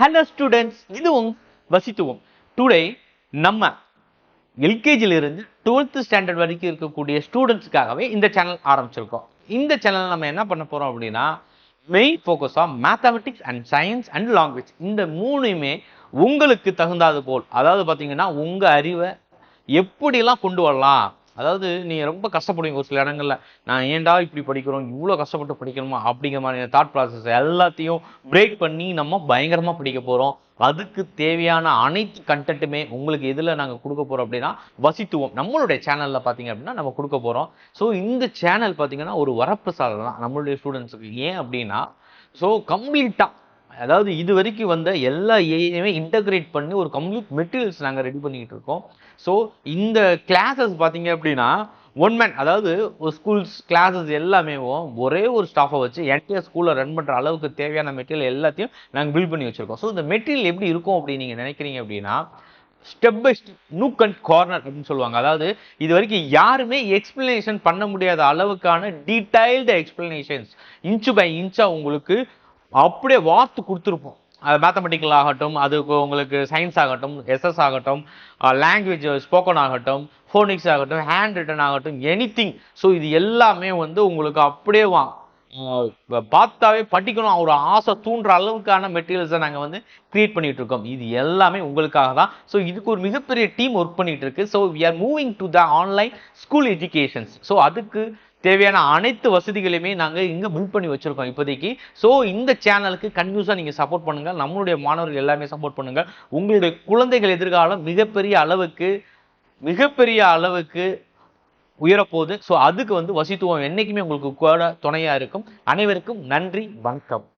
Hello students, இதுவும் வசித்துவோம். Today நம்ம எல்கேஜில இருந்து 12th ஸ்டாண்டர்ட் வரைக்கும் இருக்கக்கூடிய ஸ்டூடெண்ட்ஸ்க்காகவே இந்த சேனல் ஆரம்பிச்சிருக்கோம். இந்த சேனல் நம்ம என்ன பண்ண போறோம் அப்படின்னா மெயின் ஃபோக்கஸா mathematics and science and language இந்த மூணுமே உங்களுக்கு தகுந்தாது போல், அதாவது பார்த்தீங்கன்னா உங்க அறிவை எப்படிலாம் கொண்டு வரலாம். அதாவது நீங்க ரொம்ப கஷ்டப்படுவீங்க ஒரு சில இடங்கள்ல, நான் ஏன்டா இப்படி படிக்கிறோம், இவ்வளோ கஷ்டப்பட்டு படிக்கணுமா அப்படிங்கிற மாதிரி தாட் ப்ராசஸ் எல்லாத்தையும் பிரேக் பண்ணி நம்ம பயங்கரமா படிக்க போறோம். அதுக்கு தேவையான அனைத்து கண்டென்ட்டுமே உங்களுக்கு எதுல நாங்க கொடுக்க போறோம் அப்படின்னா வசித்துவோம் நம்மளுடைய சேனல்ல பாத்தீங்க அப்படின்னா நம்ம கொடுக்க போறோம். ஸோ இந்த சேனல் பாத்தீங்கன்னா ஒரு வரப்பிரசாதம் தான் நம்மளுடைய ஸ்டூடெண்ட்ஸுக்கு. ஏன் அப்படின்னா ஸோ கம்ப்ளீட்டா, அதாவது இது வரைக்கும் வந்த எல்லா ஏஐயுமே இன்டகிரேட் பண்ணி ஒரு கம்ப்ளீட் மெட்டீரியல்ஸ் நாங்கள் ரெடி பண்ணிக்கிட்டு இருக்கோம். ஸோ இந்த கிளாஸஸ் பார்த்தீங்க அப்படின்னா ஒன் மேன், அதாவது ஒரு ஸ்கூல்ஸ் கிளாஸஸ் எல்லாமே ஒரே ஒரு ஸ்டாஃபை வச்சு என்டையர் ஸ்கூலில் ரன் பண்ணுற அளவுக்கு தேவையான மெட்டீரியல் எல்லாத்தையும் நாங்கள் பில்ட் பண்ணி வச்சுருக்கோம். ஸோ இந்த மெட்டீரியல் எப்படி இருக்கும் அப்படின்னு நீங்கள் நினைக்கிறீங்க அப்படின்னா step by step, nook and corner அப்படின்னு சொல்லுவாங்க. அதாவது இது வரைக்கும் யாருமே எக்ஸ்பிளனேஷன் பண்ண முடியாத அளவுக்கான டீடைல்டு எக்ஸ்பிளனேஷன்ஸ் இன்ச்சு பை இன்ச்சா உங்களுக்கு அப்படியே வார்த்து கொடுத்துருப்போம். அது மேத்தமெட்டிக்கல் ஆகட்டும், அதுக்கு உங்களுக்கு சயின்ஸ் ஆகட்டும், எஸ்எஸ் ஆகட்டும், லாங்குவேஜ் ஸ்போக்கன் ஆகட்டும், ஃபோனிக்ஸ் ஆகட்டும், ஹேண்ட் ரிட்டன் ஆகட்டும், எனிதிங். ஸோ இது எல்லாமே உங்களுக்கு அப்படியே பார்த்தாவே படிக்கணும் ஒரு ஆசை தூண்டுற அளவுக்கான மெட்டீரியல்ஸை நாங்கள் கிரியேட் பண்ணிட்டு இருக்கோம். இது எல்லாமே உங்களுக்காக தான். ஸோ இதுக்கு ஒரு மிகப்பெரிய டீம் ஒர்க் பண்ணிட்டு இருக்கு. So we are moving to the online school educations. So அதுக்கு தேவையான அனைத்து வசதிகளையுமே நாங்கள் இங்கே பில்ட் பண்ணி வச்சிருக்கோம் இப்போதைக்கு. ஸோ இந்த சேனலுக்கு கன்யூஸாக நீங்கள் சப்போர்ட் பண்ணுங்க, நம்மளுடைய மாணவர்கள் எல்லாமே சப்போர்ட் பண்ணுங்க. உங்களுடைய குழந்தைகள் எதிர்காலம் மிகப்பெரிய அளவுக்கு உயரப்போகுது. ஸோ அதுக்கு வசித்துவம் என்னைக்குமே உங்களுக்கு கூட துணையா இருக்கும். அனைவருக்கும் நன்றி, வணக்கம்.